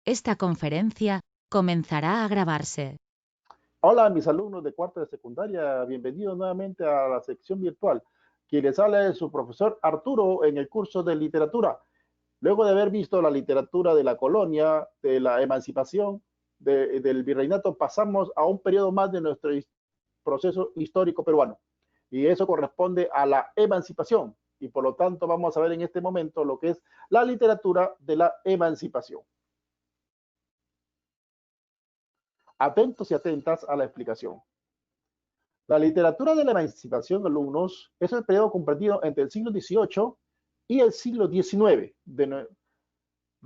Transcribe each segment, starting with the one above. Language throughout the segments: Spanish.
Esta conferencia comenzará a grabarse. Hola, mis alumnos de cuarto de secundaria, bienvenidos nuevamente a la sección virtual. Quien les habla es su profesor Arturo en el curso de literatura. Luego de haber visto la literatura de la colonia, de la emancipación, del virreinato, pasamos a un periodo más de nuestro proceso histórico peruano. Y eso corresponde a la emancipación. Y por lo tanto vamos a ver en este momento lo que es la literatura de la emancipación. Atentos y atentas a la explicación. La literatura de la emancipación, alumnos, es el periodo comprendido entre el siglo XVIII y el siglo XIX de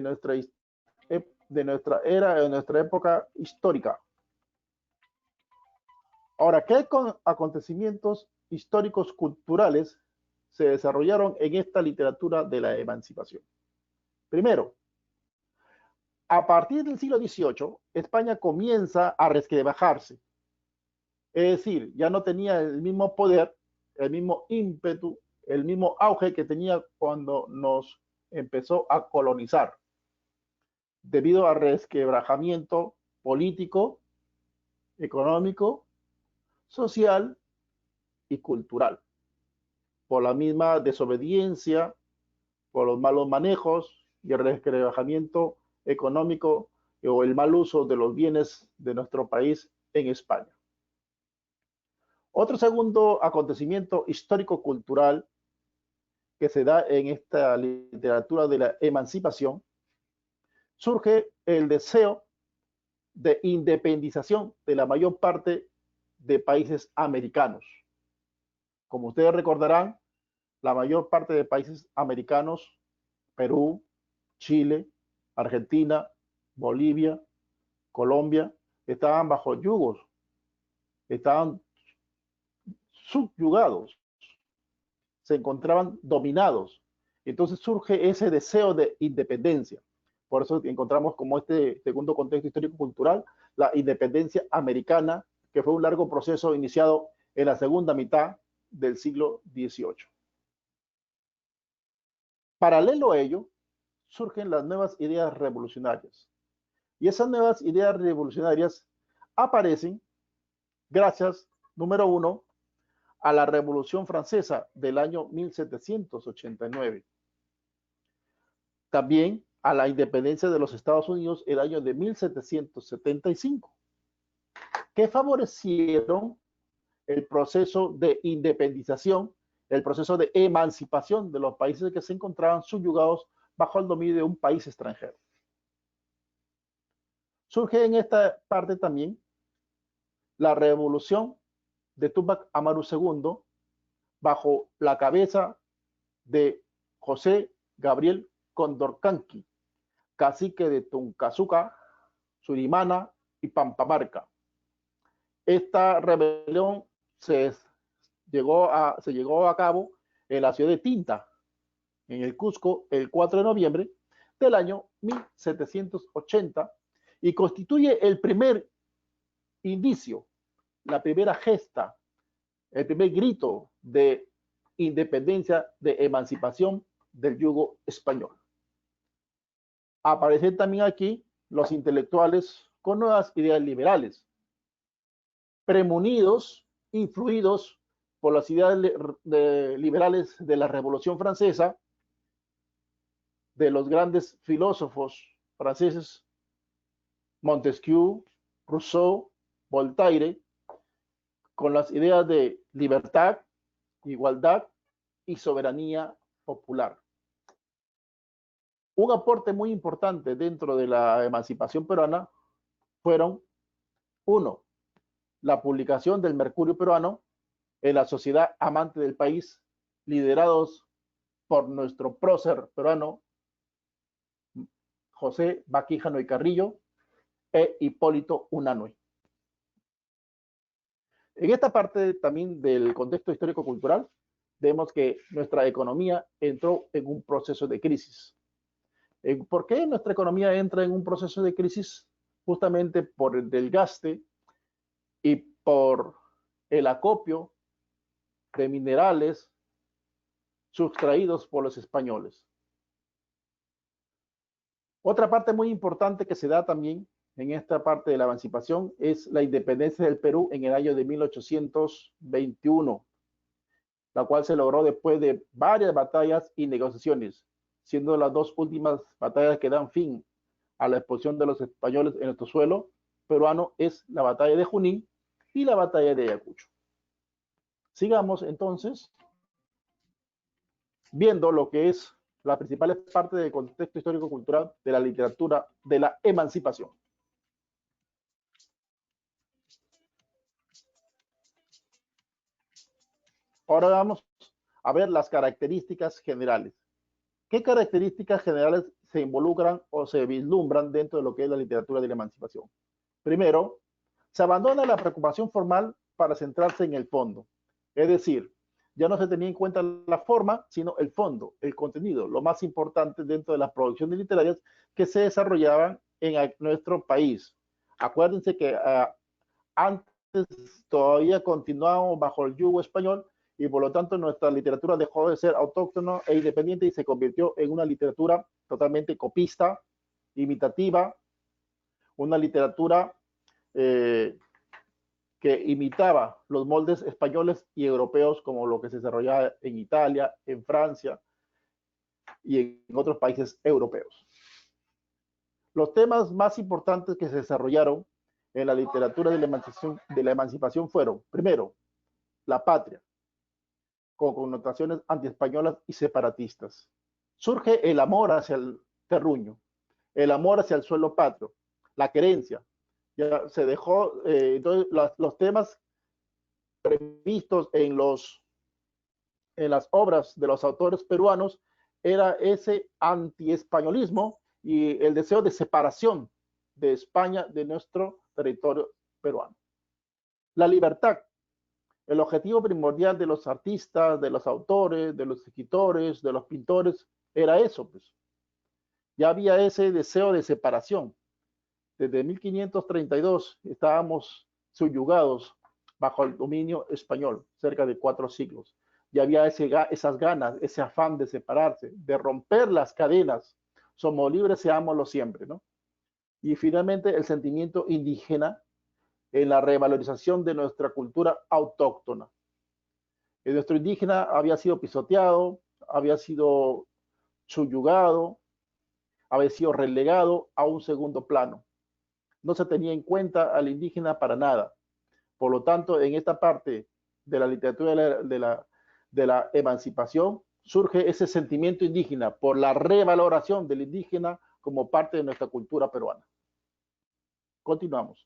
nuestra era, de nuestra época histórica. Ahora, ¿qué acontecimientos históricos culturales se desarrollaron en esta literatura de la emancipación? Primero, a partir del siglo XVIII, España comienza a resquebrajarse. Es decir, ya no tenía el mismo poder, el mismo ímpetu, el mismo auge que tenía cuando nos empezó a colonizar, debido al resquebrajamiento político, económico, social y cultural, por la misma desobediencia, por los malos manejos y el resquebrajamiento económico o el mal uso de los bienes de nuestro país en España. Otro segundo acontecimiento histórico-cultural que se da en esta literatura de la emancipación, surge el deseo de independización de la mayor parte de países americanos. Como ustedes recordarán, la mayor parte de países americanos, Perú, Chile, Argentina, Bolivia, Colombia, estaban bajo yugos, estaban subyugados, se encontraban dominados. Entonces surge ese deseo de independencia. Por eso encontramos como este segundo contexto histórico-cultural, la independencia americana, que fue un largo proceso iniciado en la segunda mitad del siglo XVIII. Paralelo a ello, surgen las nuevas ideas revolucionarias. Y esas nuevas ideas revolucionarias aparecen gracias, número uno, a la Revolución Francesa del año 1789. También a la independencia de los Estados Unidos el año de 1775, que favorecieron el proceso de independización, el proceso de emancipación de los países que se encontraban subyugados bajo el dominio de un país extranjero. Surge en esta parte también la revolución de Tupac Amaru II bajo la cabeza de José Gabriel Condorcanqui, cacique de Tuncazuca, Surimana y Pampamarca. Esta rebelión se llegó a cabo en la ciudad de Tinta, en el Cusco, el 4 de noviembre del año 1780 y constituye el primer indicio, la primera gesta, el primer grito de independencia, de emancipación del yugo español. Aparecen también aquí los intelectuales con nuevas ideas liberales, premunidos, influidos por las ideas liberales de la Revolución Francesa, de los grandes filósofos franceses, Montesquieu, Rousseau, Voltaire, con las ideas de libertad, igualdad y soberanía popular. Un aporte muy importante dentro de la emancipación peruana fueron, uno, la publicación del Mercurio peruano en la Sociedad Amante del País, liderados por nuestro prócer peruano, José Baquíjano y Carrillo e Hipólito Unanue. En esta parte también del contexto histórico-cultural, vemos que nuestra economía entró en un proceso de crisis. ¿Por qué nuestra economía entra en un proceso de crisis? Justamente por el desgaste y por el acopio de minerales sustraídos por los españoles. Otra parte muy importante que se da también en esta parte de la emancipación es la independencia del Perú en el año de 1821, la cual se logró después de varias batallas y negociaciones, siendo las dos últimas batallas que dan fin a la expulsión de los españoles en nuestro suelo peruano es la batalla de Junín y la batalla de Ayacucho. Sigamos entonces viendo lo que es las principales partes del contexto histórico-cultural de la literatura de la emancipación. Ahora vamos a ver las características generales. ¿Qué características generales se involucran o se vislumbran dentro de lo que es la literatura de la emancipación? Primero, se abandona la preocupación formal para centrarse en el fondo. Es decir, ya no se tenía en cuenta la forma, sino el fondo, el contenido, lo más importante dentro de las producciones literarias que se desarrollaban en nuestro país. Acuérdense que antes todavía continuábamos bajo el yugo español y por lo tanto nuestra literatura dejó de ser autóctona e independiente y se convirtió en una literatura totalmente copista, imitativa, una literatura que imitaba los moldes españoles y europeos como lo que se desarrollaba en Italia, en Francia y en otros países europeos. Los temas más importantes que se desarrollaron en la literatura de la emancipación fueron, primero, la patria, con connotaciones antiespañolas y separatistas. Surge el amor hacia el terruño, el amor hacia el suelo patrio, la querencia. Ya se dejó, entonces los temas previstos en las obras de los autores peruanos era ese antiespañolismo y el deseo de separación de España de nuestro territorio peruano. La libertad, el objetivo primordial de los artistas, de los autores, de los escritores, de los pintores, era eso, pues. Ya había ese deseo de separación. Desde 1532 estábamos subyugados bajo el dominio español, cerca de 4 siglos. Ya había esas ganas, ese afán de separarse, de romper las cadenas. Somos libres, seámoslo siempre, ¿no? Y finalmente el sentimiento indígena en la revalorización de nuestra cultura autóctona. Nuestro indígena había sido pisoteado, había sido subyugado, había sido relegado a un segundo plano. No se tenía en cuenta al indígena para nada. Por lo tanto, en esta parte de la literatura de la emancipación surge ese sentimiento indígena por la revaloración del indígena como parte de nuestra cultura peruana. Continuamos.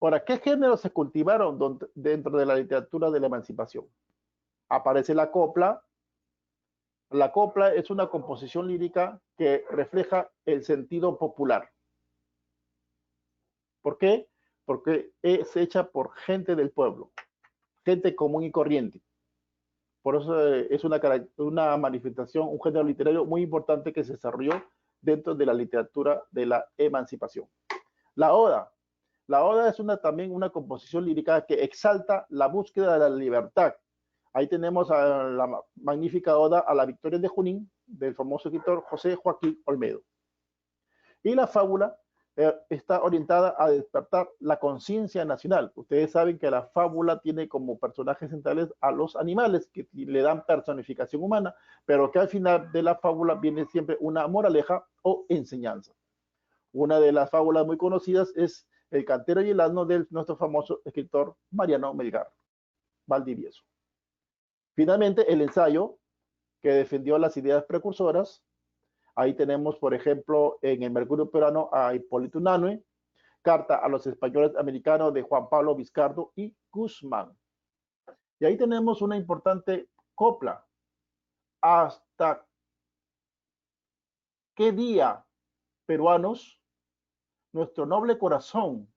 Ahora, ¿qué géneros se cultivaron dentro de la literatura de la emancipación? Aparece la copla. La copla es una composición lírica que refleja el sentido popular. ¿Por qué? Porque es hecha por gente del pueblo, gente común y corriente. Por eso es una manifestación, un género literario muy importante que se desarrolló dentro de la literatura de la emancipación. La oda. La oda es también una composición lírica que exalta la búsqueda de la libertad. Ahí tenemos a la magnífica oda a la victoria de Junín del famoso escritor José Joaquín Olmedo. Y la fábula está orientada a despertar la conciencia nacional. Ustedes saben que la fábula tiene como personajes centrales a los animales que le dan personificación humana, pero que al final de la fábula viene siempre una moraleja o enseñanza. Una de las fábulas muy conocidas es El cantero y el asno de nuestro famoso escritor Mariano Melgar Valdivieso. Finalmente, el ensayo que defendió las ideas precursoras. Ahí tenemos, por ejemplo, en el Mercurio Peruano a Hipólito Unanue, Carta a los españoles americanos de Juan Pablo Vizcardo y Guzmán. Y ahí tenemos una importante copla. ¿Hasta qué día, peruanos, nuestro noble corazón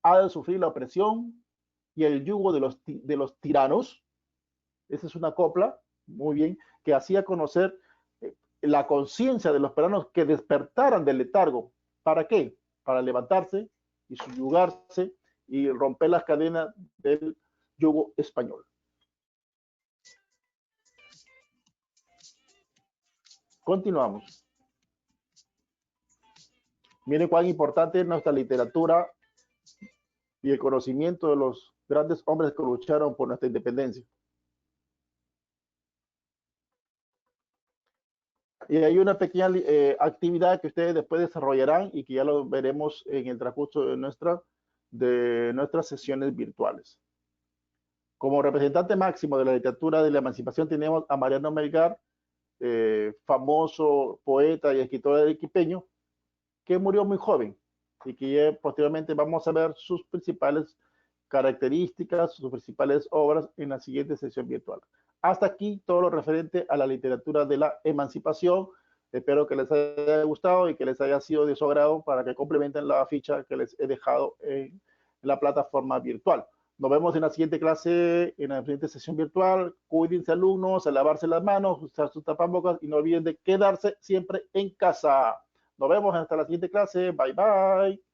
ha de sufrir la opresión y el yugo de los tiranos? Esa es una copla muy bien, que hacía conocer la conciencia de los peruanos que despertaran del letargo. ¿Para qué? Para levantarse y subyugarse y romper las cadenas del yugo español. Continuamos. Miren cuán importante es nuestra literatura y el conocimiento de los grandes hombres que lucharon por nuestra independencia. Y hay una pequeña actividad que ustedes después desarrollarán y que ya lo veremos en el transcurso de nuestras sesiones virtuales. Como representante máximo de la literatura de la emancipación tenemos a Mariano Melgar, famoso poeta y escritor arequipeño, que murió muy joven y que posteriormente vamos a ver sus principales características, sus principales obras en la siguiente sesión virtual. Hasta aquí todo lo referente a la literatura de la emancipación. Espero que les haya gustado y que les haya sido de su agrado para que complementen la ficha que les he dejado en la plataforma virtual. Nos vemos en la siguiente clase, en la siguiente sesión virtual. Cuídense, alumnos, a lavarse las manos, usar sus tapabocas y no olviden de quedarse siempre en casa. Nos vemos hasta la siguiente clase. Bye, bye.